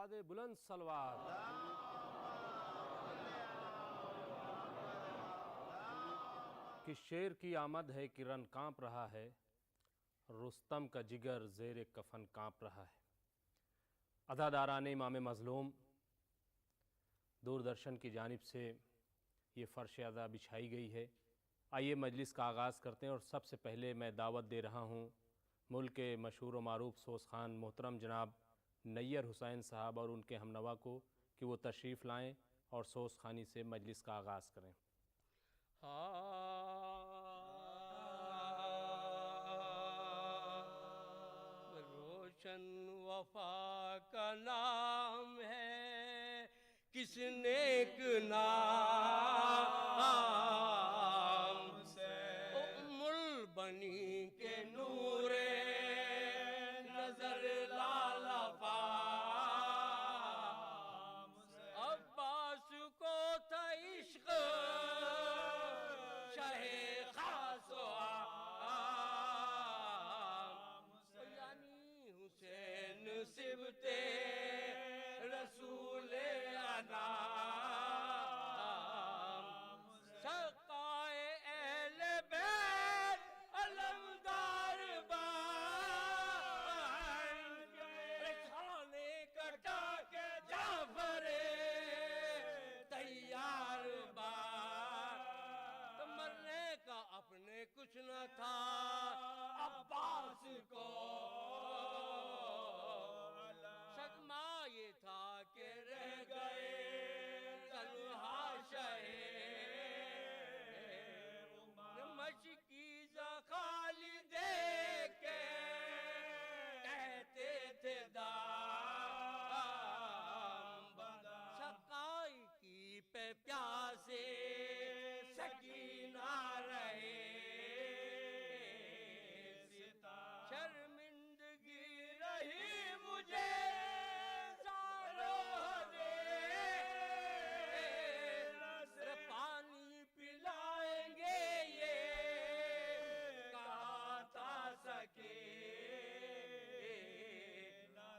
دے دے بلند صلوات۔ کہ شیر کی آمد ہے کہ رن کانپ رہا ہے، رستم کا جگر زیر کفن کانپ رہا ہے۔ اداداران امام مظلوم دوردرشن کی جانب سے یہ فرش ادا بچھائی گئی ہے۔ آئیے مجلس کا آغاز کرتے ہیں، اور سب سے پہلے میں دعوت دے رہا ہوں ملک کے مشہور و معروف سوز خان محترم جناب نیر حسین صاحب اور ان کے ہمنوا کو کہ وہ تشریف لائیں اور سوز خانی سے مجلس کا آغاز کریں۔ روشن وفا کا نام ہے، کس نیک نام سے ام البنی کے نور نظر لالفام سے عباس کو تھا عشق شاہ خاص و عام سے، یعنی حسین صبت رسول انام، سقائے اہل بیت علمدار بان، رکھانے کٹا کے جعفر تیار بان، تو مرنے کا اپنے کچھ نہ تھا عباس کو، صدمہ یہ تھا کہ رہ گئے تنہا شہ مشکی زخالی دیکھ کے کہتے تھے دام بدا، سقائی کی پہ پیاسے سکینہ رہے، شرمندگی رہی مجھے پانی پلائیں گے یہ کہا تھا سکے،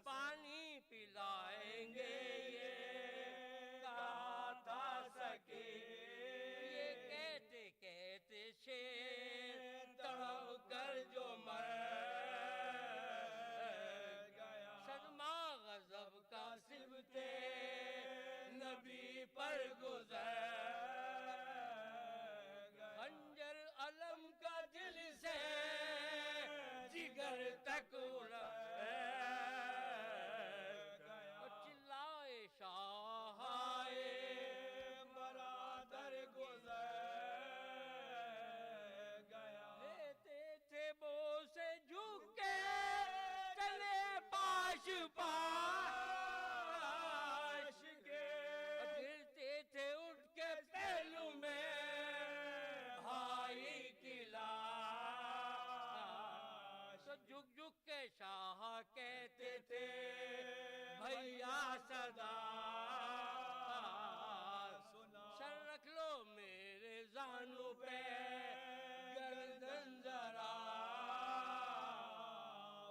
پانی پلائیں گے یہ کہا تھا سکے، یہ کہتے کہتے شیر تڑپ کر جو مر گیا، صدمہ غضب کا صبت نبی پر گزر گیا، خنجر علم کا دل سے جگر تک اڑ گیا، چلائے شاہ آئے برادر گزر گیا، لیتے تھے بوسے جھک کے چلے پاش پاش کے، گرتے تھے اٹھ کے پہلو میں بھائی کی لاش، تو جھک جھک کے شاہ کہتے تھے بھیا صدا سنا، سر رکھ لو میرے زانو پہ گردن ذرا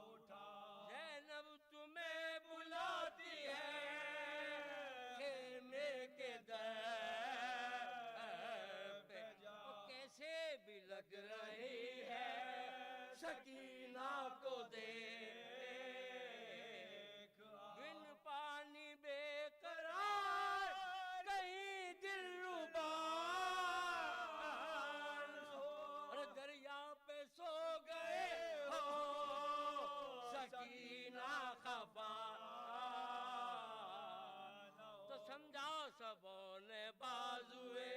اٹھا، زینب تمہیں بلاتی ہے خیمے کے در پہ، کیسے بھی لگ رہی ہے سکینہ کو دیکھ، بن پانی بے قرار کہیں دل ربا، اور دریا پہ سو گئے ہو سکینہ خفا، تو سمجھا سبوں نے بازوئے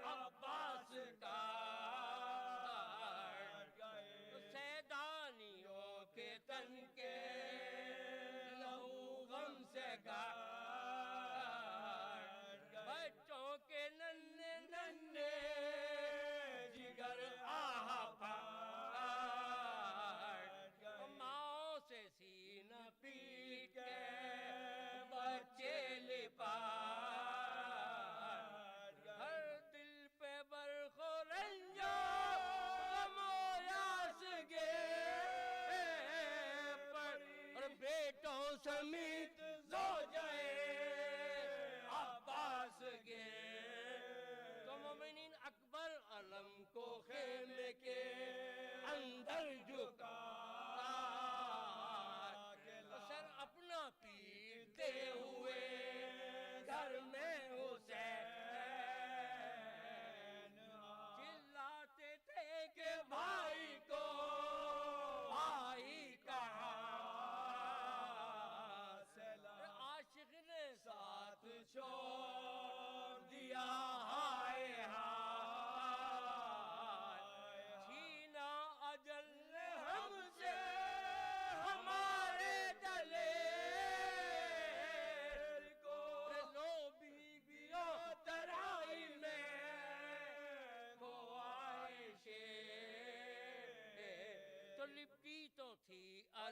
عباس کا، تو سیدانیوں کے تن کے لہو غم سے گاڑ، بچوں کے ننھے ننھے جگر آہ پھاڑ، ماں سے سینہ پیٹ کے بچے لپاڑ، ہر دل پہ برخورے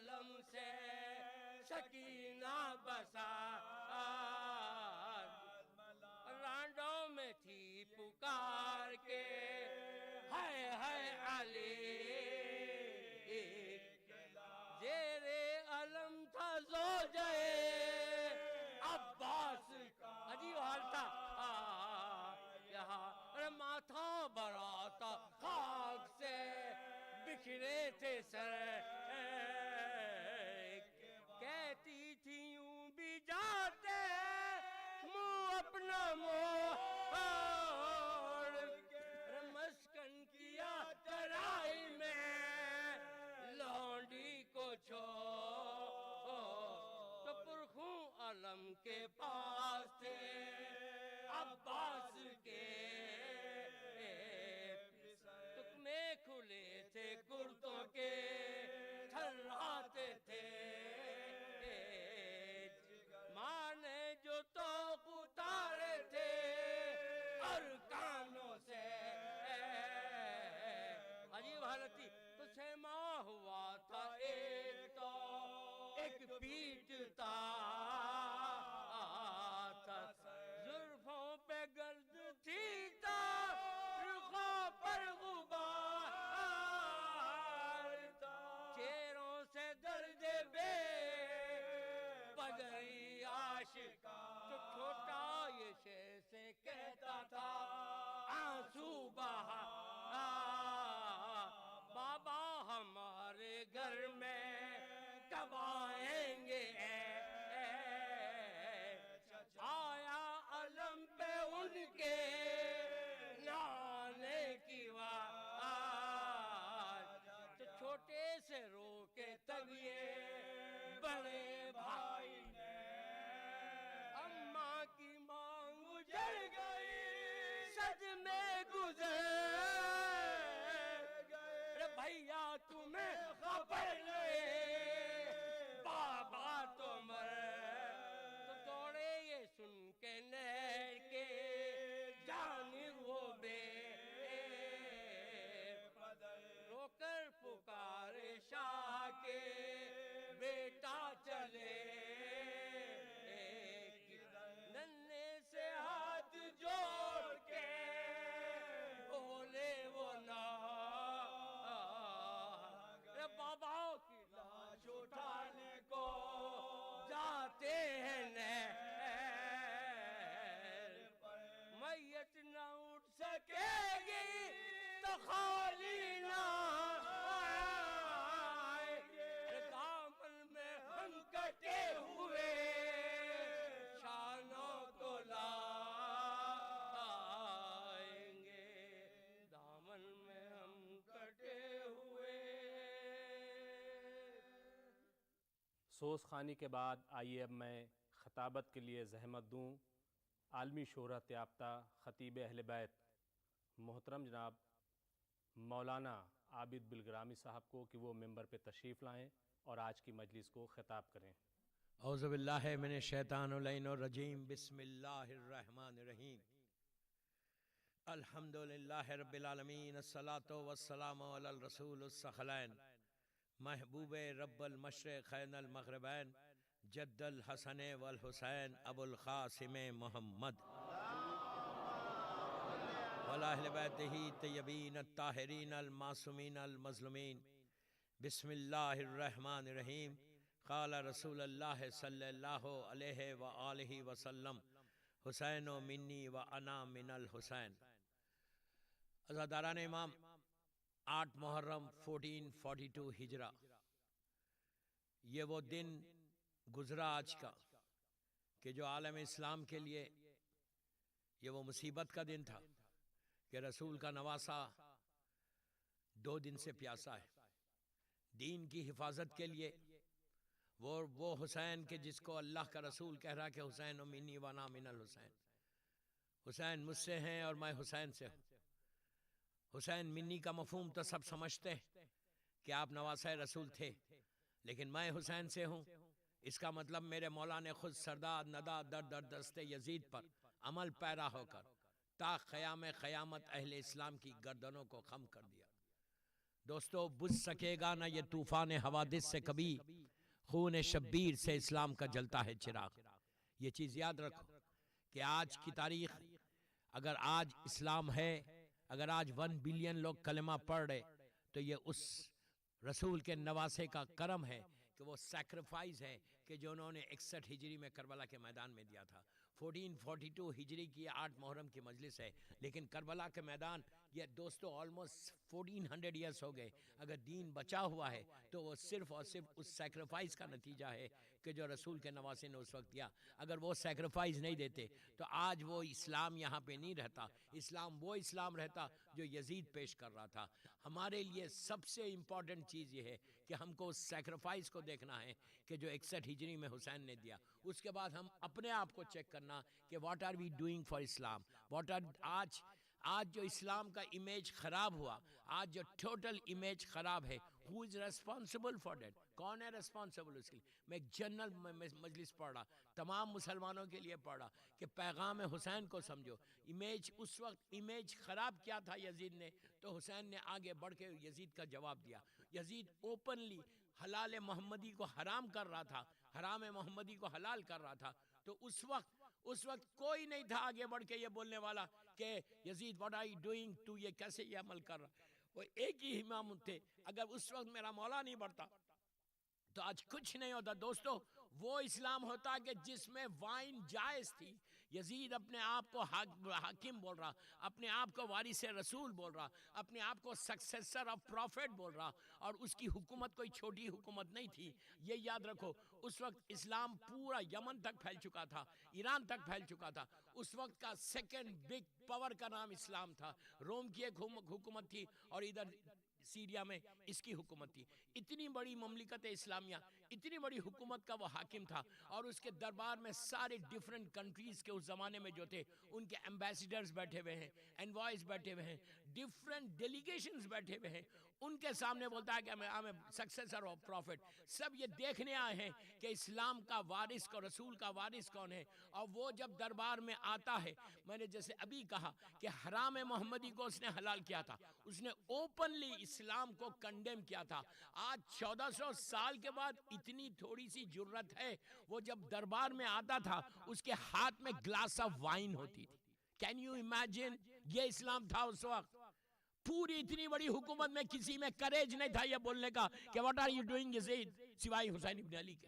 عالم سے سکینہ بسا رانڈوں میں تھی پکار کے ہے علی زیر علم تھا زوجہ عباس عجیب حال تھا یہاں ماتھا بھرا تھا خاک سے بکھرے تھے سر کہتی تھی یوں بھی جاتے منہ اپنا موڑ مسکن کیا ترائی میں لونڈی کو چھوڑ تو پرخوں علم کے پاس تھے عباس کے تکمے کھلے تھے کرتوں کے تھراتے تھے ماں نے جو توق اتارے تھے ارکانوں سے عجیب حالت تھی تو سیما ہوا تھا ایک تو ایک پیٹتا تھا زلفوں پہ گرد تھی تا رخوں پر غبار چہروں سے درد بے پدری عاشق تو چھوٹا یہ شے سے کہتا تھا آنسو بہا بابا ہمارے گھر میں کب آئیں گے آیا علم پہ ان کے لانے کی وار تو چھوٹے سے رو کے تب یہ بڑے بھائی نے اماں کی مانگ اجڑ گئی سج میں گزر بھیا تمہیں خبر نہیں بابا تو مر تو دوڑے یہ سن کے نہر کے جانب وہ بے رو کر پکارے شاہ کے بیٹا چلے ننھے سے ہاتھ جوڑ کے بولے وہ نا بابا کی لاش اٹھانے کو جاتے ہیں نہر میت نہ اٹھ سکے گی تو خالی نہ آئے دامن میں ہم کٹے ہوئے شانوں کو لائیں گے دامن میں ہم کٹے ہوئے سوز خوانی کے بعد آئیے اب میں خطابت کے لیے زحمت دوں عالمی شہرت یافتہ خطیب اہل بیت محترم جناب مولانا عابد بالگرامی صاحب کو کہ وہ ممبر پہ تشریف لائیں اور آج کی مجلس کو خطاب کریں۔ اعوذ باللہ من الشیطان اللعین الرجیم بسم اللہ الرحمن الرحیم الحمدللہ رب العالمین الصلاۃ والسلام علی الرسول الثقلین محبوب رب المشرقین المغربین جد الحسن والحسین ابو القاسم محمد وعلی اہل بیتہ طیبین الطاہرین المعصومین المظلومین بسم اللہ الرحمن الرحیم قال رسول اللہ صلی اللہ علیہ وآلہ وسلم حسین منی و انا من الحسین۔ عزاداران امام 8 محرم 1442 ہجرہ، یہ وہ دن گزرا آج کا کہ جو عالم اسلام کے لیے یہ وہ مصیبت کا دن تھا کہ رسول کا نواسہ 2 دن سے پیاسا ہے۔ دین کی حفاظت کے لیے وہ حسین کہ جس کو اللہ کا رسول کہہ رہا کہ حسین منی و انا من الحسین، حسین مجھ سے ہیں اور میں حسین سے ہوں۔ حسین منی کا مفہوم تو سب سمجھتے ہیں کہ آپ نواسہ رسول تھے، لیکن میں حسین سے ہوں، اس کا مطلب میرے مولا نے خود سردار ندا در دست یزید پر عمل پیرا ہو کر تا قیام قیامت اہل اسلام کی گردنوں کو خم کر دیا۔ دوستو بجھ سکے گا نہ یہ طوفان حوادث سے کبھی، خون شبیر سے اسلام کا جلتا ہے چراغ۔ یہ چیز یاد رکھو کہ آج کی تاریخ، اگر آج اسلام ہے، اگر آج 1 بلین لوگ کلمہ پڑھ رہے، تو یہ اس رسول کے نواسے کا کرم ہے کہ وہ سیکریفائز ہے کہ جو انہوں نے 61 ہجری میں کربلا کے میدان میں دیا تھا۔ 1442 ہجری کی 8 محرم کی مجلس ہے، لیکن کربلا کے میدان یہ دوستو آلموسٹ 1400 ایئرس ہو گئے۔ اگر دین بچا ہوا ہے تو وہ صرف اور صرف اس سیکریفائز کا نتیجہ ہے کہ جو رسول کے نواسے نے اس وقت دیا۔ اگر وہ سیکریفائز نہیں دیتے تو آج وہ اسلام یہاں پہ نہیں رہتا، اسلام وہ اسلام رہتا جو یزید پیش کر رہا تھا۔ ہمارے لیے سب سے امپورٹنٹ چیز یہ ہے کہ ہم کو اس سیکریفائز کو دیکھنا ہے کہ جو 61 ہجری میں حسین نے دیا۔ اس کے بعد ہم اپنے آپ کو چیک کرنا کہ what are we doing for اسلام، آج جو اسلام کا امیج خراب ہوا، آج جو ٹوٹل امیج خراب ہے، who is responsible for that؟ کون ہے responsible اس کے لیے؟ میں ایک جنرل مجلس پڑھ رہا، تمام مسلمانوں کے لیے پڑھ رہا کہ پیغام حسین کو سمجھو۔ امیج اس وقت امیج خراب کیا تھا یزید نے، تو حسین نے آگے بڑھ کے یزید کا جواب دیا۔ یزید اوپنلی حلال محمدی کو حرام کر رہا تھا، حرام محمدی کو حلال کر رہا تھا، تو اس وقت کوئی نہیں تھا آگے بڑھ کے یہ بولنے والا کہ یزید what are you doing، تو یہ کیسے یہ عمل کر رہا۔ وہ ایک ہی امام تھے، اگر اس وقت میرا مولا نہیں بڑھتا تو آج کچھ نہیں ہوتا۔ دوستو وہ اسلام ہوتا کہ جس میں وائن جائز تھی۔ یزید اپنے آپ کو حاکم بول رہا، اپنے آپ کو وارث رسول بول رہا، اپنے آپ کو سکسیسر آف پروفیٹ بول رہا، اور اس کی حکومت کوئی چھوٹی حکومت نہیں تھی۔ یہ یاد رکھو، اس وقت اسلام پورا یمن تک پھیل چکا تھا، ایران تک پھیل چکا تھا۔ اس وقت کا سیکنڈ بگ پاور کا نام اسلام تھا۔ روم کی ایک حکومت تھی اور ادھر سیریا میں اس کی حکومت تھی۔ اتنی بڑی مملکت اسلامیہ، اتنی بڑی حکومت کا وہ حاکم تھا، اور اس کے دربار میں سارے ڈیفرنٹ کنٹریز کے اس زمانے میں جو تھے ان کے ایمبیسیڈرز بیٹھے ہوئے ہیں، انوائز بیٹھے ہوئے ہیں، ڈیفرنٹ ڈیلیگیشنز بیٹھے ہوئے ہیں۔ ان کے سامنے بولتا ہے کہ I'm a successor of prophet۔ سب یہ دیکھنے آئے ہیں کہ اسلام کا وارث کو، رسول کا وارث کون ہے۔ اور وہ جب دربار میں آتا ہے، میں نے جیسے ابھی کہا کہ حرام محمدی کو اس نے حلال کیا تھا، اس نے اوپنلی اسلام کو کنڈیم کیا تھا۔ آج 1400 سال کے بعد اتنی تھوڑی سی جرت ہے، وہ جب دربار میں آتا تھا اس کے ہاتھ میں گلاس آف وائن ہوتی تھی۔ Can you imagine? یہ اسلام تھا اس وقت۔ پوری اتنی بڑی حکومت میں کسی میں کریج نہیں تھا یہ بولنے کا کہ what are you doing یزید، سوائے حسین ابن علی کے۔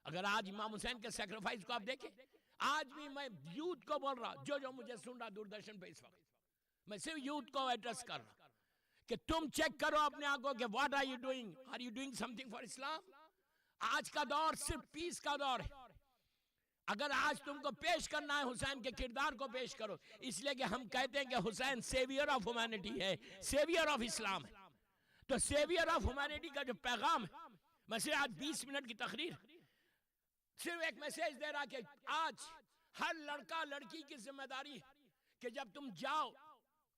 اگر آج امام حسین کے سیکریفائز کو آپ دیکھیں، آج بھی میں یوتھ کو بول رہا، جو مجھے سن رہا دوردرشن پہ اس وقت، میں صرف یوتھ کو ایڈریس کر رہا کہ تم چیک کرو اپنے آپ کو کہ what are you doing something for اسلام۔ آج کا دور صرف پیس کا دور ہے۔ اگر آج تم کو پیش کرنا ہے حسین کے کردار کو پیش کرو، اس لیے کہ ہم کہتے ہیں کہ حسین سیویئر آف ہیومینٹی ہے، سیویئر آف اسلام ہے۔ تو سیویئر آف ہیومینٹی کا جو پیغام ہے، میں صرف آج 20 منٹ کی تقریر صرف ایک میسیج دے رہا کہ آج ہر لڑکا لڑکی کی ذمہ داری ہے کہ جب تم جاؤ،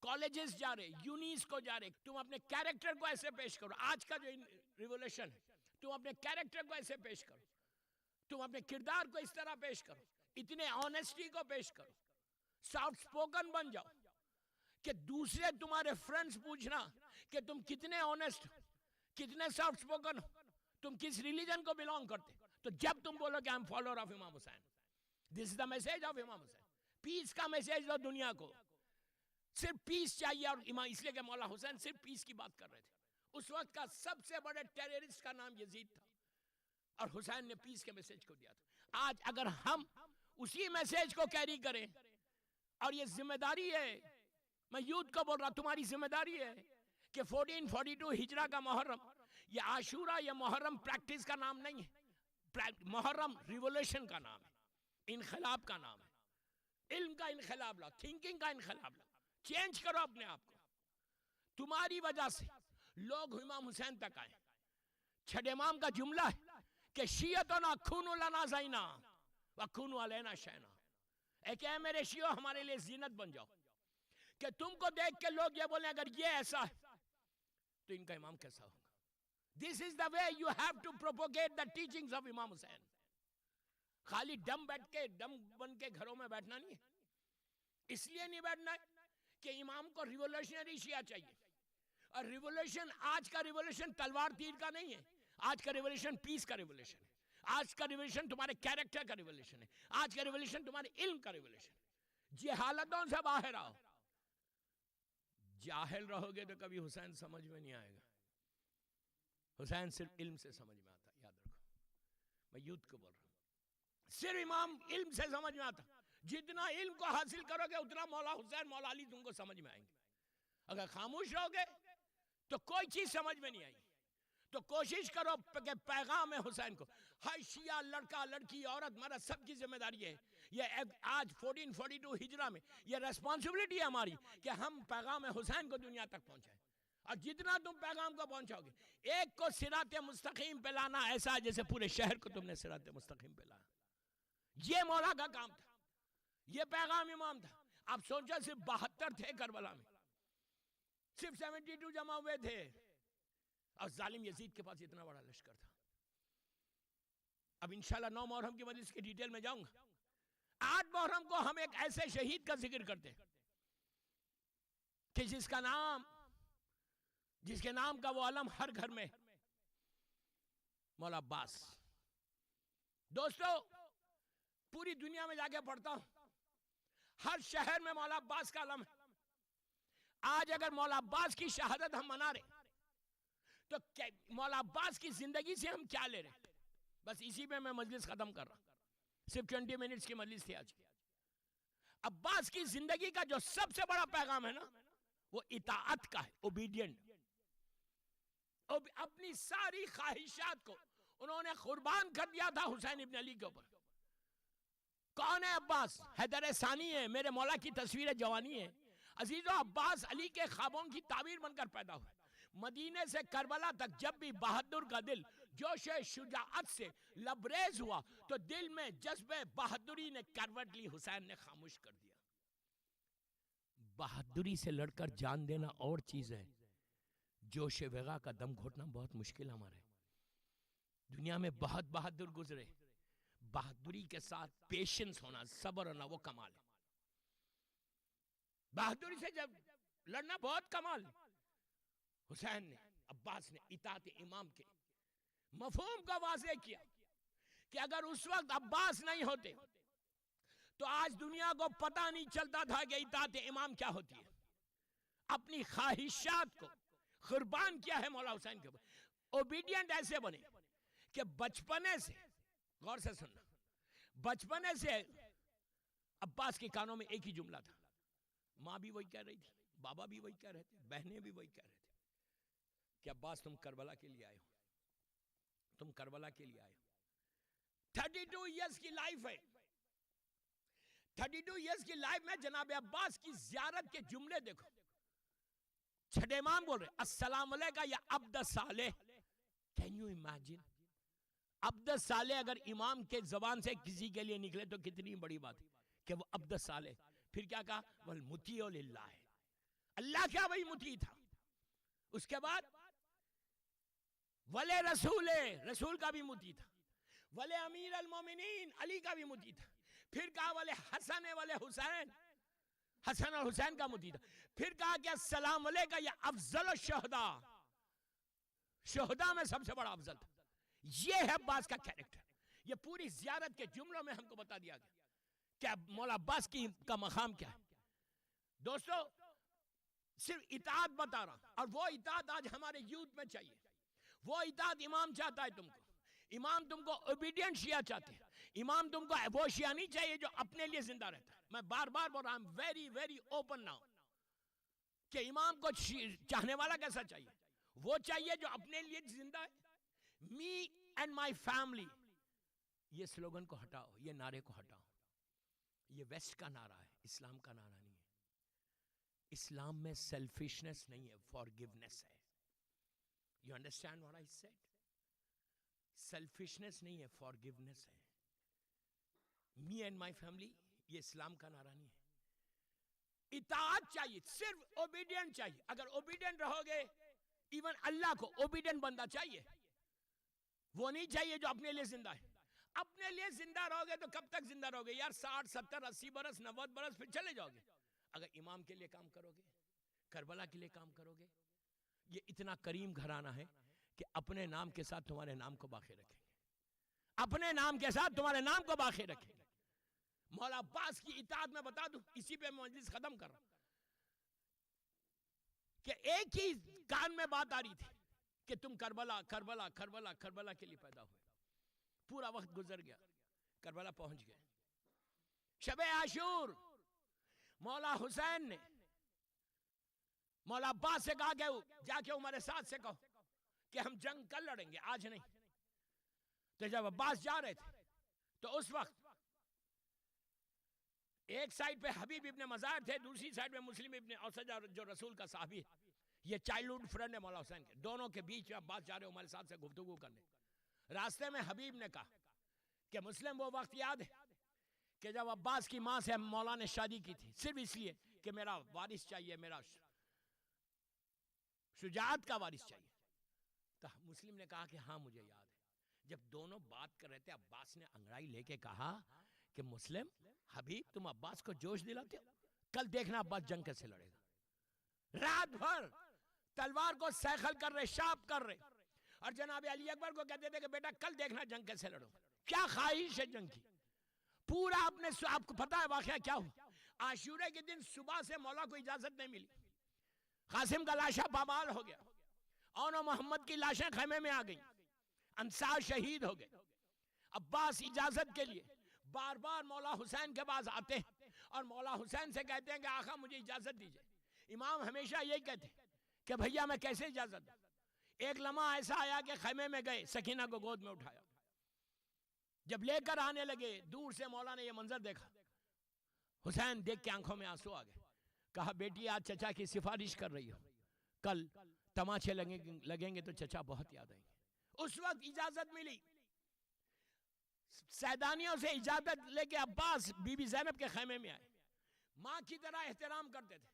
کالجز جا رہے، یونیز کو جا رہے، تم اپنے کیریکٹر کو ایسے پیش کرو۔ آج کا جو ریولوشن ہے، تم اپنے کیریکٹر کو ایسے پیش کرو، تم اپنے کردار کو اس طرح پیش کرو، اتنے آنیسٹی کو پیش کرو، سافٹ سپوکن بن جاؤ کہ دوسرے تمہارے فرینڈز پوچھنا کہ تم کتنے آنیسٹ ہو، کتنے سافٹ سپوکن ہو، تم کس ریلیجن کو بیلانگ کرتے۔ تو جب تم بولو کہ I'm follower of امام حسین، this is the message of امام حسین، پیس کا میسیج دو دنیا کو۔ صرف پیس چاہیے، اور اس لیے کہ مولا حسین صرف پیس کی بات کر رہے تھے۔ اس وقت کا سب سے بڑے ٹیررسٹ کا نام یزید تھا، اور حسین نے پیس کے میسیج کو دیا تھا۔ آج اگر ہم اسی میسیج کو کیری کریں، اور یہ ذمہ داری ہے، میں یوتھ کو بول رہا تمہاری ذمہ داری ہے کہ 1442 ہجرہ کا محرم، یہ عاشورہ یا محرم پریکٹس کا نام نہیں ہے، محرم ریولوشن کا نام ہے، انقلاب کا نام ہے۔ علم کا انقلاب لاؤ، تھنکنگ کا انقلاب لاؤ، چینج کرو اپنے آپ کو۔ تمہاری وجہ سے لوگ امام حسین تک آئے۔ چھٹے امام کا جملہ ہے کہ شیعتنا کھونو لنا زینا وکھونو علینا شینا، اے کہ اے میرے شیعو ہمارے لئے زینت بن جاؤ، کہ تم کو دیکھ کے لوگ یہ بولیں اگر یہ ایسا ہے تو ان کا امام کیسا ہوگا۔ This is the way you have to propagate the teachings of امام حسین۔ خالی ڈم بن کے گھروں میں بیٹھنا نہیں ہے۔ اس لیے نہیں بیٹھنا ہے کہ امام کو ریولوشنری شیعہ چاہیے، اور ریولوشن، آج کا ریولوشن تلوار تیر کا نہیں ہے، آج کا ریولوشن پیس کا ریولوشن ہے، آج کا ریولوشن تمہارے کیریکٹر کا ریولوشن ہے، آج کا ریولوشن تمہارے علم کا ریولوشن ہے۔ جہالتوں سے باہر آؤ۔ جاہل رہو گے تو کبھی حسین سمجھ میں نہیں آئے گا۔ حسین صرف علم سے سمجھ میں آتا، یاد رکھو، میں یوتھ کو بول رہا ہوں، صرف امام علم سے سمجھ میں آتا۔ جتنا علم کو حاصل کرو گے اتنا مولا حسین، مولا علی تم کو سمجھ میں آئیں گے۔ اگر خاموش رہو گے تو کوئی چیز سمجھ میں نہیں آئی۔ تو کوشش کرو کہ پیغام حسین کو، ہر شیعہ لڑکا لڑکی عورت مرد سب کی ذمہ داری ہے۔ یہ آج 1442 ہجرہ میں یہ ریسپانسبلٹی ہے ہماری کہ ہم پیغام حسین کو دنیا تک پہنچائیں۔ اور جتنا تم پیغام کو پہنچاؤ گے، ایک کو صراط مستقیم پہ لانا ایسا جیسے پورے شہر کو تم نے صراط مستقیم پہ لایا۔ یہ مولا کا کام تھا، یہ پیغام امام تھا۔ آپ سوچا صرف 72 تھے کربلا میں، صرف 72 جمع ہوئے تھے، اور ظالم یزید کے پاس اتنا بڑا لشکر تھا۔ اب انشاءاللہ 9 محرم کی مجلس کی ڈیٹیل میں جاؤں گا۔ 8 محرم کو ہم ایک ایسے شہید کا ذکر کرتے ہیں کہ جس کے نام کا وہ علم ہر گھر میں، مولا عباس۔ دوستو پوری دنیا میں جا کے پڑھتا ہوں، ہر شہر میں مولا عباس کا علم ہے۔ آج اگر مولا عباس کی شہادت ہم منا رہے تو مولا عباس کی زندگی سے ہم کیا لے رہے ہیں؟ بس اسی میں مجلس ختم کر رہا ہوں، صرف 20 منٹس کی مجلس تھی آج کی۔ عباس کی زندگی کا جو سب سے بڑا پیغام ہے نا، وہ اطاعت کا ہے، اوبیڈینٹ۔ اپنی ساری خواہشات کو انہوں نے قربان کر دیا تھا حسین ابن علی کے اوپر۔ کون ہے عباس؟ حیدر ثانی ہے، میرے مولا کی تصویر جوانی ہے۔ عزیزو، عباس علی کے خوابوں کی تعبیر بن کر پیدا ہوئے۔ مدینے سے کربلا تک جب بھی بہادر کا دل جوش شجاعت سے لبریز ہوا تو دل میں جذب بہادری نے کروٹ لی، حسین نے خاموش کر دیا۔ بہادری سے لڑ کر جان دینا اور چیز ہے، جوش وغیرہ کا دم گھوٹنا بہت مشکل ہمارے۔ دنیا میں بہت بہادر گزرے، بہادری کے ساتھ پیشنس ہونا، صبر ہونا، وہ کمال ہے۔ بہادری سے جب لڑنا بہت کمال ہے۔ حسین نے، عباس نے اطاعت امام کے مفہوم کا واضح کیا کہ اگر اس وقت عباس نہیں ہوتے تو آج دنیا کو پتہ نہیں چلتا تھا کہ اطاعت امام کیا ہوتی ہے۔ اپنی خواہشات کو قربان کیا ہے مولا حسین کے اوپر۔ اوبیڈینٹ ایسے بنے کہ بچپنے سے، غور سے سننا، بچپنے سے عباس کے کانوں میں ایک ہی جملہ تھا، ماں بھی وہی کہہ رہی تھی، بابا بھی وہی کہہ رہے تھے، بہنیں بھی وہی کہہ رہے تھے کہ عباس تم کربلا کے لیے آئے ہو، تم کربلا کے لیے آئے ہو۔ 32 ایئرز کی لائف ہے، 32 ایئرز کی لائف میں جناب عباس کی زیارت کے جملے دیکھو۔ چھٹے امام بول رہے السلام علیکہ یا عبد صالح۔ Can you imagine? عبد صالح اگر امام کے زبان سے کسی کے لیے نکلے تو کتنی بڑی بات ہے کہ وہ عبد صالح۔ پھر کیا کہا؟ والمطیع للہ، اللہ کیا وہی مطیع تھا۔ اس کے بعد ولی رسول، رسول کا بھی مطیع تھا۔ ولی امیر المومنین، علی کا بھی مطیع تھا۔ پھر کہا ولی حسن ولی حسین، حسن اور حسین کا مطیع تھا۔ پھر کہا کہ السلام علیکہ یا افضل الشہداء، شہداء میں سب سے بڑا افضل تھا۔ یہ ہے عباس کا کیریکٹر۔ یہ پوری زیارت کے جملوں میں ہم کو بتا دیا گیا کہ مولا عباس کا مقام کیا ہے۔ دوستو صرف اطاعت بتا رہا، اور وہ اطاعت آج ہمارے یوتھ میں چاہیے۔ وہ اطاعت امام چاہتا ہے تم کو، امام تم کو اوبیڈینٹ شیعہ چاہتے ہیں۔ امام تم کو وہ شیعہ نہیں چاہیے جو اپنے لیے زندہ رہتا ہے۔ میں بار بار بول رہا ہوں، ویری ویری اوپن ناؤ، کہ امام کو چاہنے والا کیسا چاہیے؟ وہ چاہیے جو اپنے لیے زندہ ہے۔ می اینڈ مائی فیملی، یہ سلوگن کو ہٹاؤ، یہ نعرے کو ہٹاؤ۔ یہ ویسٹ کا نعرہ ہے، اسلام کا نعرہ نہیں ہے۔ اسلام میں سیلفشنس نہیں ہے، فارگیونیس ہے۔ You understand what I said? Selfishness نہیں ہے، فارگیونیس ہے۔ می اینڈ مائی فیملی، یہ اسلام کا نعرہ نہیں ہے۔ اطاعت چاہیے، صرف اوبیڈینٹ چاہیے۔ اگر اوبیڈینٹ رہو گے، ایون اللہ کو اوبیڈینٹ بندہ چاہیے، وہ نہیں چاہیے جو اپنے لیے زندہ ہے۔ اپنے لیے زندہ رہو گے تو کب تک زندہ رہو گے یار؟ 60 70 80 برس، 90 برس، پھر چلے جاؤ گے۔ اگر امام کے لیے کام کرو گے، کربلا کے لیے کام کرو گے، یہ اتنا کریم گھرانہ ہے کہ اپنے نام کے ساتھ تمہارے نام کو باقی رکھیں گے، اپنے نام کے ساتھ تمہارے نام کو باقی رکھیں گے۔ مولا عباس کی اطاعت میں بتا دوں، اسی پہ مجلس ختم کر رہا ہوں، کہ ایک ہی کان میں بات آ رہی تھی کہ تم کربلا کربلا کربلا کربلا کے لیے پیدا ہوئے۔ پورا وقت گزر گیا، کربلا پہنچ گئے۔ شب عاشور مولا حسین نے مولا عباس سے کہا کہ جا کے عمر سعد سے کہو کہ ہم جنگ کل لڑیں گے، آج نہیں۔ تو جب عباس جا رہے تھے تو اس وقت ایک سائیڈ پہ حبیب ابن مزاحر تھے، دوسری سائیڈ پہ مسلم ابن اوسجہ جو رسول کا صحابی ہے، یہ چائلڈہوڈ فرینڈ ہے مولا حسین کے، دونوں کے بیچ میں عباس جا رہے عمر سعد سے گفتگو کرنے۔ راستے میں حبیب نے کہا کہ مسلم وہ وقت یاد ہے کہ جب عباس کی ماں سے مولا نے شادی کی تھی، صرف اس لیے کہ میرا وارث چاہیے، میرا شجاعت کا وارث چاہیے۔ تو مسلم نے کہا کہ ہاں مجھے یاد ہے۔ جب دونوں بات کر رہے تھے، عباس نے انگڑائی لے کے کہا کہ مسلم، حبیب، تم عباس کو جوش دلاتے ہو، کل دیکھنا عباس جنگ کیسے لڑے گا۔ رات بھر تلوار کو سیخل کر رہے، شارپ کر رہے، اور جناب علی اکبر کو کہتے تھے کہ بیٹا کل دیکھنا جنگ کیسے لڑو۔ کیا خواہش ہے جنگ کی، پورا اپنے آپ کو پتا ہے واقعہ کیا ہوا۔ عاشورے کے دن صبح سے مولا کو اجازت نہیں ملی، قاسم کا لاشا پامال ہو گیا، اون و محمد کی لاشیں خیمے میں آ گئیں، انصار شہید ہو گئے۔ عباس اجازت کے لیے بار بار مولا حسین کے پاس آتے ہیں اور مولا حسین سے کہتے ہیں کہ آقا مجھے اجازت دیجئے۔ امام ہمیشہ یہی کہتے ہیں کہ بھیا میں کیسے اجازت دوں۔ ایک لمحہ ایسا آیا کہ خیمے میں گئے، سکینہ کو گود میں اٹھایا، جب لے کر آنے لگے دور سے مولا نے یہ منظر دیکھا، حسین دیکھ کے آنکھوں میں آنسو آ گئے۔ کہا بیٹی آج چچا کی سفارش کر رہی ہو، کل تماچے لگیں گے تو چچا بہت یاد آئیں گے۔ اس وقت اجازت ملی، سیدانیوں سے اجازت لے کے عباس بی بی زینب کے خیمے میں آئے، ماں کی طرح احترام کرتے تھے،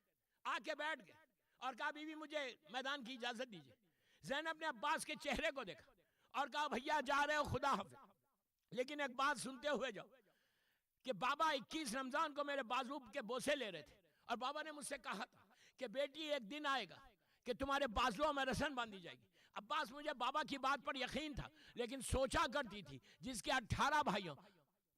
آ کے بیٹھ گئے اور کہا بی بی مجھے میدان کی اجازت دیجئے۔ زینب نے عباس کے چہرے کو دیکھا اور کہا بھیا جا رہے ہو خدا حافظ، لیکن ایک بات سنتے ہوئے جاؤ کہ بابا 21 رمضان کو میرے بازو کے بوسے لے رہے تھے اور بابا نے مجھ سے کہا تھا کہ بیٹی ایک دن آئے گا کہ تمہارے بازوؤں میں رسن باندھی جائے گی۔ عباس مجھے بابا کی بات پر یقین تھا، لیکن سوچا کرتی تھی جس کے 18 بھائیوں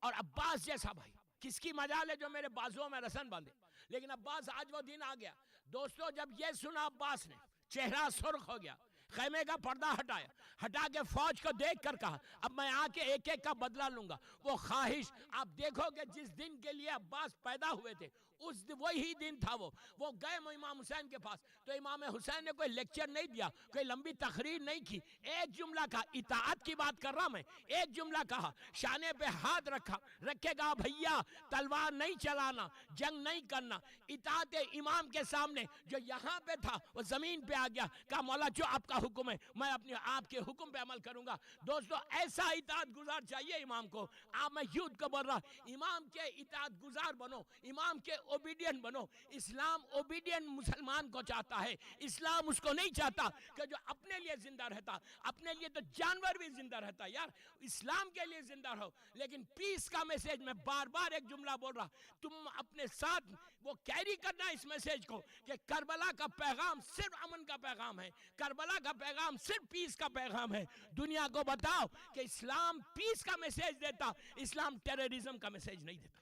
اور عباس جیسا بھائی کس کی مجال ہے جو میرے بازوؤں میں رسن باندھے۔ لیکن عباس آج وہ دن آ گیا۔ دوستو جب یہ سنا عباس نے، چہرہ سرخ ہو گیا، خیمے کا پردہ ہٹایا، ہٹا کے فوج کو دیکھ کر کہا اب میں آ کے ایک ایک کا بدلہ لوں گا۔ وہ خواہش آپ دیکھو کہ جس دن کے لیے عباس پیدا ہوئے تھے وہی دن تھا۔ وہ گئے امام حسین کے پاس تو امام حسین نے کوئی لیکچر نہیں دیا، کوئی لمبی تقریر نہیں کی، ایک جملہ کہا، اطاعت کی بات کر رہا میں، ایک جملہ کہا، شانے پہ ہاتھ رکھے گا بھیا تلوار نہیں چلانا، جنگ نہیں کرنا۔ اطاعت امام کے سامنے جو یہاں پہ تھا وہ زمین پہ آ گیا، کہا مولا جو آپ کا حکم ہے میں اپنے آپ کے حکم پہ عمل کروں گا۔ دوستو ایسا اطاعت گزار چاہیے امام کو۔ آپ میں یوتھ کو بول رہا امام کے اطاعت گزار بنو، امام کے اوبیڈین بنو۔ اسلام اوبیڈین مسلمان کو چاہتا ہے، اسلام اس کو نہیں چاہتا کہ جو اپنے لیے زندہ رہتا، اپنے لیے تو جانور بھی زندہ رہتا۔ یار اسلام کے لیے زندہ رہو، لیکن پیس کا میسیج میں بار بار ایک جملہ بول رہا، تم اپنے ساتھ وہ کیری کرنا اس میسیج کو کہ کربلا کا پیغام صرف امن کا پیغام ہے، کربلا کا پیغام صرف پیس کا پیغام ہے۔ دنیا کو بتاؤ کہ اسلام پیس کا میسیج دیتا، اسلام ٹیررزم کا میسیج نہیں دیتا۔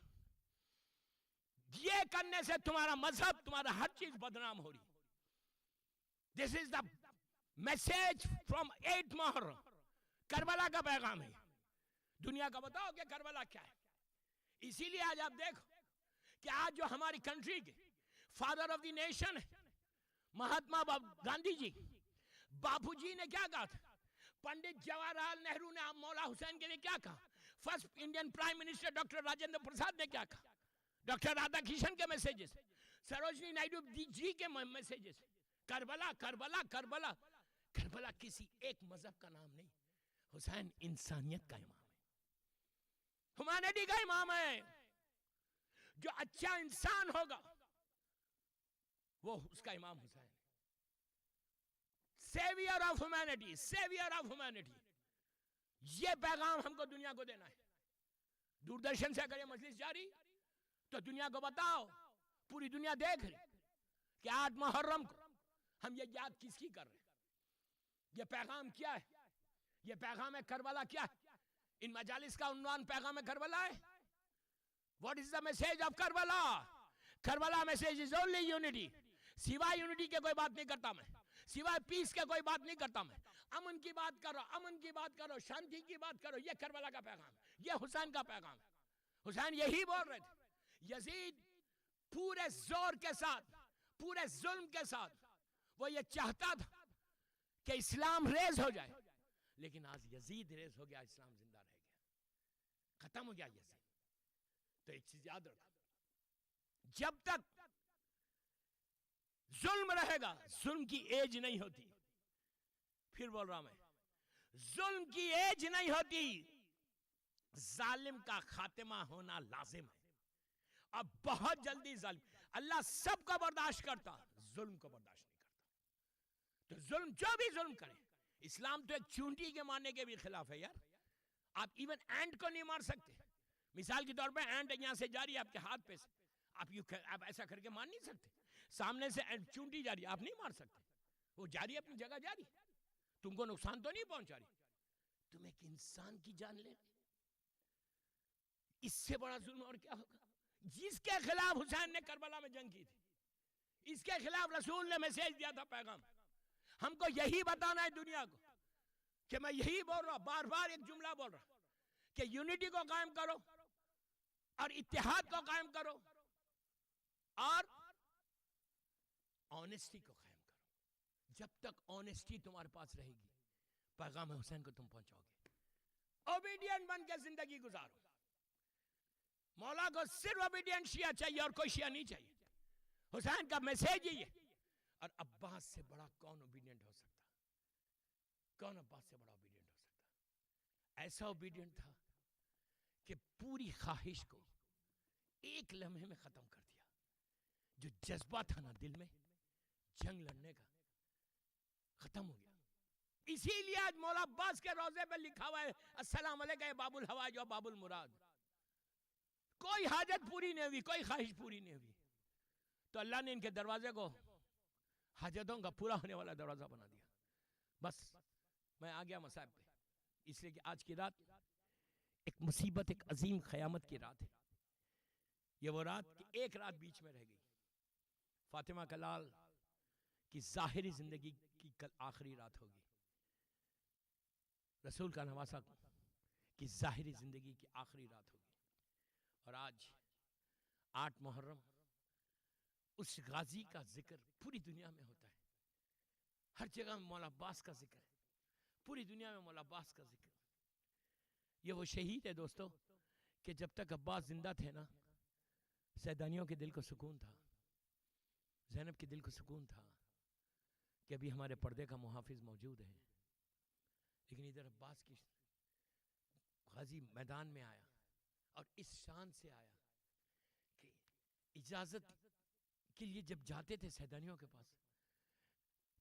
یہ کرنے سے تمہارا مذہب، تمہارا ہر چیز بدنام ہو رہی۔ This is the message from 8 محرم، کربلا کا پیغام ہے۔ دنیا کا بتاؤ کہ کربلا کیا ہے۔ اسی لیے آج آپ دیکھو کہ آج جو ہماری کنٹری کے فادر آف دی نیشن ہے مہاتما گاندھی جی، باپو جی نے کیا کہا تھا، پنڈت جواہر لال نہرو نے مولا حسین کے لیے کیا کہا، first Indian prime minister doctor Rajendra Prasad نے کیا کہا، ڈاکٹر رادھا کرشن کے میسیجز، سروجنی نائیڈو جی کے میسیجز، کربلا کربلا کربلا۔ کربلا کسی ایک مذہب کا نام نہیں، حسین انسانیت کا امام ہے، ہیومینٹی کا امام ہے۔ جو اچھا انسان ہوگا وہ اس کا امام حسین ہے۔ Severe of humanity, severe of humanity. یہ پیغام ہم کو دنیا کو دینا ہے۔ دوردرشن سے اگر یہ مجلس جاری تو دنیا کو بتاؤ، پوری دنیا دیکھ رہی کہ 8 محرم کو ہم یہ یاد کس کی کر رہے ہیں۔ یہ پیغام کیا ہے؟ یہ پیغام کربلا کیا ہے؟ ان مجالس کا عنوان پیغام کربلا ہے. What is the message of Karbala? Karbala message is only unity. سوائے یونٹی کے کوئی بات نہیں کرتا میں، سوائے پیس کے کوئی بات نہیں کرتا میں. امن کی بات کرو، امن کی بات کرو، شانتی کی بات کرو. یہ کربلا کا پیغام ہے، یہ حسین کا پیغام ہے. حسین یہی بول رہے تھے. یزید پورے زور کے ساتھ، پورے ظلم کے ساتھ وہ یہ چاہتا تھا کہ اسلام ریز ہو جائے، لیکن آج یزید ریز ہو گیا، اسلام زندہ رہ گیا، ختم ہو گیا یزید. تو ایک چیز یاد رکھو، جب تک ظلم رہے گا، ظلم کی ایج نہیں ہوتی. پھر بول رہا میں، ظلم کی ایج نہیں ہوتی. ظالم کا خاتمہ ہونا لازم ہے. اب بہت جلدی ظالم، اللہ سب کو برداشت کرتا، ظلم کو برداشت نہیں کرتا. تو ظلم جو بھی ظلم کرے، اسلام تو ایک چونٹی کے مارنے کے بھی خلاف ہے یار. آپ ایون اینٹ کو نہیں مار سکتے. مثال کے طور پہ اینٹ یہاں سے جاری ہے آپ کے ہاتھ پہ سے، آپ ایسا کر کے مار نہیں سکتے. سامنے سے چونٹی جاری، آپ نہیں مار سکتے. وہ جاری اپنی جگہ جاری، تم کو نقصان تو نہیں پہنچا رہی. تم ایک انسان کی جان لے، اس سے بڑا ظلم اور کیا ہوگا؟ جس کے خلاف حسین نے کربلا میں جنگ کی تھی، اس کے خلاف رسول نے میسیج دیا تھا، پیغام. ہم کو یہی بتانا ہے دنیا کو کہ میں یہی بول رہا ہوں، بار بار ایک جملہ بول رہا کہ یونٹی کو قائم کرو اور اتحاد کو قائم کرو اور آنیسٹی کو قائم کرو. جب تک آنیسٹی تمہارے پاس رہے گی، پیغام حسین کو تم پہنچاؤ گے. اوبیڈینٹ بن کے زندگی گزارو. مولا کو صرف اوبیڈینٹ شیعہ چاہیے اور کوئی شیعہ نہیں چاہیے. حسین کا میسیج ہی ہے. اور عباس سے بڑا کون اوبیڈینٹ ہو سکتا؟ کون عباس سے بڑا اوبیڈینٹ ہو سکتا؟ ایسا اوبیڈینٹ تھا کہ پوری خواہش کو ایک لمحے میں ختم کر دیا. جو جذبہ تھا نا دل میں جنگ لڑنے کا، ختم ہو گیا. اسی لیے آج مولا عباس کے روزے پہ لکھا ہوا ہے، السلام علیکہ یا باب الحوائج و باب المراد. کوئی حاجت پوری نہیں ہوئی، کوئی خواہش پوری نہیں ہوئی، تو اللہ نے ان کے دروازے کو حاجتوں کا پورا ہونے والا دروازہ بنا دیا. بس میں آ گیا مصائب پہ، اس لیے کہ آج کی رات ایک مصیبت، ایک عظیم قیامت کی رات ہے. یہ وہ رات کہ ایک رات بیچ میں رہ گئی. فاطمہ کلال کی ظاہری زندگی کی کل آخری رات ہوگی. رسول کا نواسہ کی ظاہری زندگی کی آخری رات ہوگی. اور آج 8 محرم اس غازی کا ذکر پوری دنیا میں ہوتا ہے. ہر جگہ میں مولا عباس کا ذکر ہے، پوری دنیا میں مولا عباس کا ذکر. یہ وہ شہید ہے دوستو کہ جب تک عباس زندہ تھے نا، سیدانیوں کے دل کو سکون تھا، زینب کے دل کو سکون تھا کہ ابھی ہمارے پردے کا محافظ موجود ہے. لیکن ادھر عباس کی غازی میدان میں آیا اور اس شان سے آیا کہ اجازت کے لیے جب جاتے تھے سیدانیوں کے پاس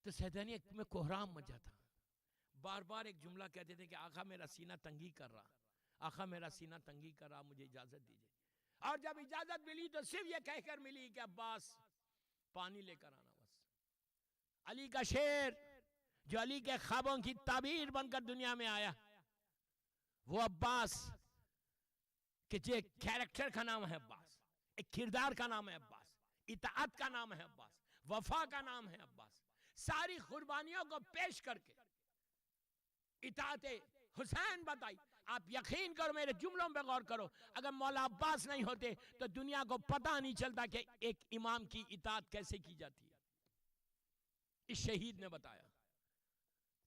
تو سیدانی میں کوہرام مچا تھا. بار بار ایک جملہ کہتے تھے کہ آقا میرا سینہ تنگی کر رہا، آقا میرا سینہ تنگی کر رہا، مجھے اجازت دیجئے. اور جب اجازت ملی تو صرف یہ کہہ کر ملی کہ عباس پانی لے کر آنا. بس علی کا شیر جو علی کے خوابوں کی تعبیر بن کر دنیا میں آیا، وہ عباس کہ جو ایک کیریکٹر کا نام ہے عباس، ایک کردار کا نام ہے عباس، اطاعت کا نام ہے عباس، وفا کا نام ہے عباس. ساری قربانیوں کو پیش کر کے اطاعت حسین بتائی. آپ یقین کرو، میرے جملوں پہ غور کرو، اگر مولا عباس نہیں ہوتے تو دنیا کو پتہ نہیں چلتا کہ ایک امام کی اطاعت کیسے کی جاتی ہے. اس شہید نے بتایا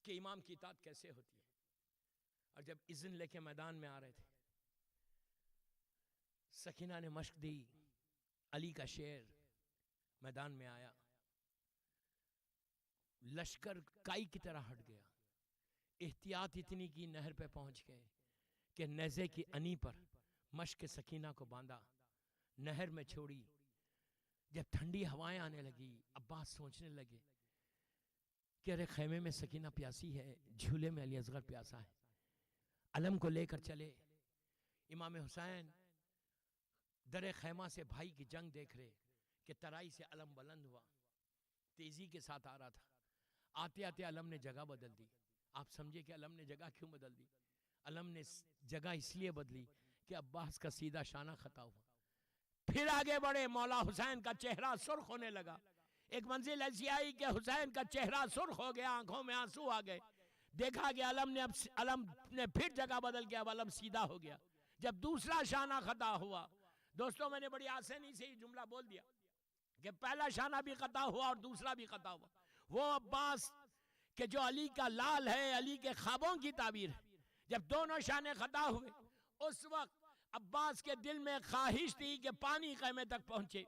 کہ امام کی اطاعت کیسے ہوتی ہے. اور جب اذن لے کے میدان میں آ رہے تھے، سکینہ نے مشق دی، علی کا شیر میدان میں آیا، لشکر کائی کی طرح ہٹ گیا. احتیاط اتنی کی، نہر پہ پہنچ گئے کہ نیزے کی انی پر مشق سکینہ کو باندھا، نہر میں چھوڑی. جب ٹھنڈی ہوائیں آنے لگی، عباس سوچنے لگے کہ ارے خیمے میں سکینہ پیاسی ہے، جھولے میں علی اصغر پیاسا ہے. علم کو لے کر چلے. امام حسین در خیمہ سے بھائی کی جنگ دیکھ رہے کہ ترائی سے علم بلند ہوا، تیزی کے ساتھ آ رہا تھا. آتے آتے علم نے جگہ بدل دی. آپ سمجھے کہ علم نے جگہ کیوں بدل دی؟ علم نے جگہ اس لیے بدلی کہ عباس کا سیدھا شانہ خطا ہوا. پھر آگے بڑھے، مولا حسین کا چہرہ سرخ ہونے لگا. ایک منزل ایسی آئی کہ حسین کا چہرہ سرخ ہو گیا، آنکھوں میں آنسو آ گئے. دیکھا کہ علم نے پھر جگہ بدل کے اب علم سیدھا ہو گیا. جب دوسرا شانہ خطا ہوا، دوستوں میں نے بڑی آسانی سے یہ جملہ بول دیا کہ پہلا شانہ بھی خطا ہوا اور دوسرا بھی خطا ہوا. وہ عباس کہ جو علی کا لال ہے، علی کے خوابوں کی تعبیر ہے، جب دونوں شانے خطا ہوئے اس وقت عباس کے دل میں خواہش تھی کہ پانی خیمے تک پہنچے،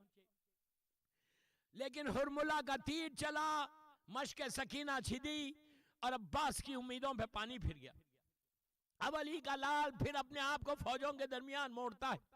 لیکن حرملہ کا تیر چلا، مشک سکینہ چھدی اور عباس کی امیدوں پہ پانی پھر گیا. اب علی کا لال پھر اپنے آپ کو فوجوں کے درمیان موڑتا ہے.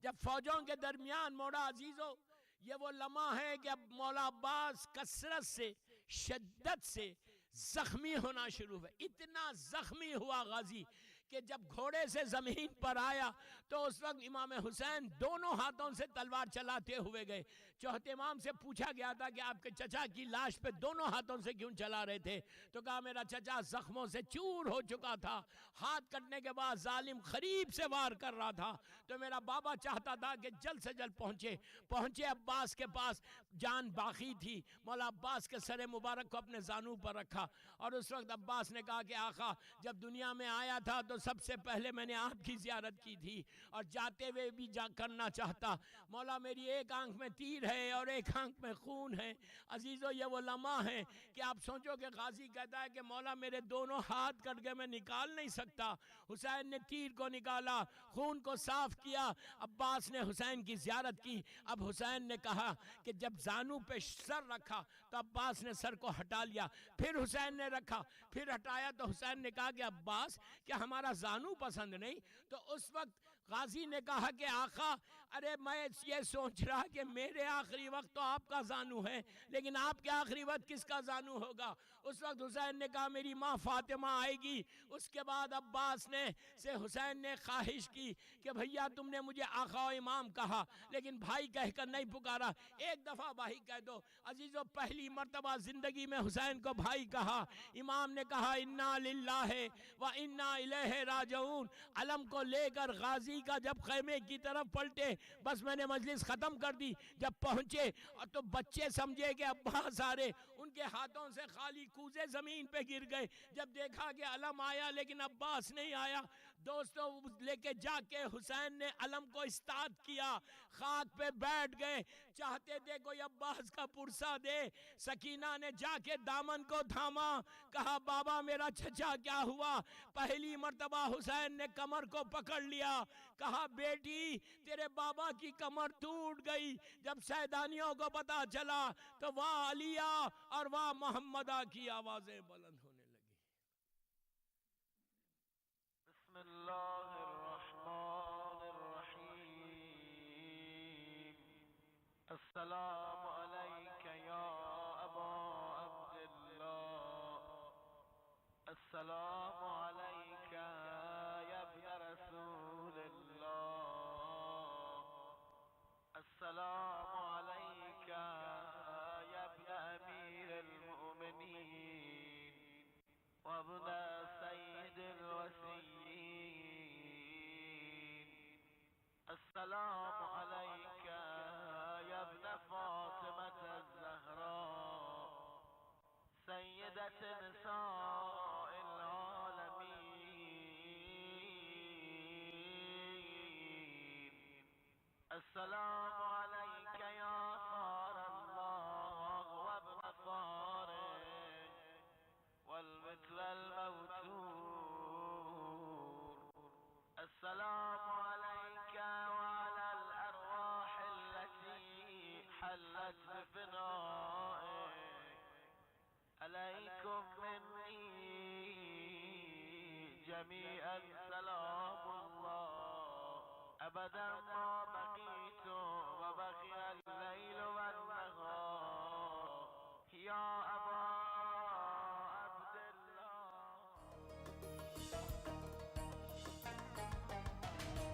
جب فوجوں کے درمیان موڑا عزیزو، یہ وہ لمحہ ہے کہ اب مولا عباس کثرت سے، شدت سے زخمی ہونا شروع ہوئے. اتنا زخمی ہوا غازی کہ جب گھوڑے سے زمین پر آیا تو اس وقت امام حسین دونوں ہاتھوں سے تلوار چلاتے ہوئے گئے. چوتھے امام سے پوچھا گیا تھا کہ آپ کے چچا کی لاش پہ دونوں ہاتھوں سے کیوں چلا رہے تھے؟ تو کہا میرا چچا زخموں سے چور ہو چکا تھا، ہاتھ کٹنے کے بعد ظالم قریب سے وار کر رہا تھا، تو میرا بابا چاہتا تھا کہ جلد سے جلد پہنچے عباس کے پاس. جان باقی تھی، مولا عباس کے سر مبارک کو اپنے زانو پر رکھا اور اس وقت عباس نے کہا کہ آقا جب دنیا میں آیا تھا تو سب سے پہلے میں نے آپ کی زیارت کی تھی اور جاتے ہوئے بھی کرنا چاہتا. مولا میری ایک آنکھ میں تیر ہے اور ایک آنکھ میں خون ہے. عزیزو یہ وہ لمحہ ہے کہ آپ سوچو کہ غازی کہتا ہے کہ مولا میرے دونوں ہاتھ کٹ گئے، میں نکال نہیں سکتا. حسین نے تیر کو نکالا، خون کو صاف کیا، عباس نے حسین کی زیارت کی. اب حسین نے کہا کہ جب زانو پہ سر رکھا تو عباس نے سر کو ہٹا لیا، پھر حسین نے رکھا، پھر ہٹایا تو حسین نے کہا کہ عباس کیا ہمارا زانو پسند نہیں؟ تو اس وقت غازی نے کہا کہ آقا ارے میں یہ سوچ رہا کہ میرے آخری وقت تو آپ کا زانو ہے، لیکن آپ کے آخری وقت کس کا زانو ہوگا؟ اس وقت حسین نے کہا میری ماں فاطمہ آئے گی. اس کے بعد عباس سے حسین نے خواہش کی کہ بھیا تم نے مجھے آقا و امام کہا لیکن بھائی کہہ کر نہیں پکارا، ایک دفعہ بھائی کہہ دو. عزیزو پہلی مرتبہ زندگی میں حسین کو بھائی کہا. امام نے کہا انا للہ و انا الیہ راجعون. علم کو لے کر غازی کا جب خیمے کی طرف پلٹے، بس میں نے مجلس ختم کر دی. جب پہنچے تو بچے سمجھے کہ عباس آ رہے، ان کے ہاتھوں سے خالی کوزے زمین پہ گر گئے. جب دیکھا کہ علم آیا لیکن عباس نہیں آیا، دوستو لے کے جا کے حسین نے علم کو استاد کیا، خاک پہ بیٹھ گئے، چاہتے تھے کوئی عباس کا پرسہ دے. سکینہ نے جا کے دامن کو تھاما، کہا بابا میرا چچا کیا ہوا؟ پہلی مرتبہ حسین نے کمر کو پکڑ لیا، کہا بیٹی تیرے بابا کی کمر ٹوٹ گئی. جب سیدانیوں کو پتا چلا تو واہ علیہ اور واہ محمدہ کی آوازیں بلند ہونے لگی. بسم اللہ الرحمن الرحیم. السلام علیک یا ابا عبداللہ، السلام علیک یا ابن رسول اللہ، السلام علیک یا ابن امیر المؤمنین وابن سید الوسیین، السلام علیک یا ابن فاطمة الزہراء سیدت نساء العالمین، السلام علیک یا خار اللہ وابن خارق والمثل الموتور، السلام علیک وعلى الأرواح التي حلت بفنائك، عليكم مني جميعا سلام الله أبدا ما بقيت وبقي الليل والنهار. يا أبا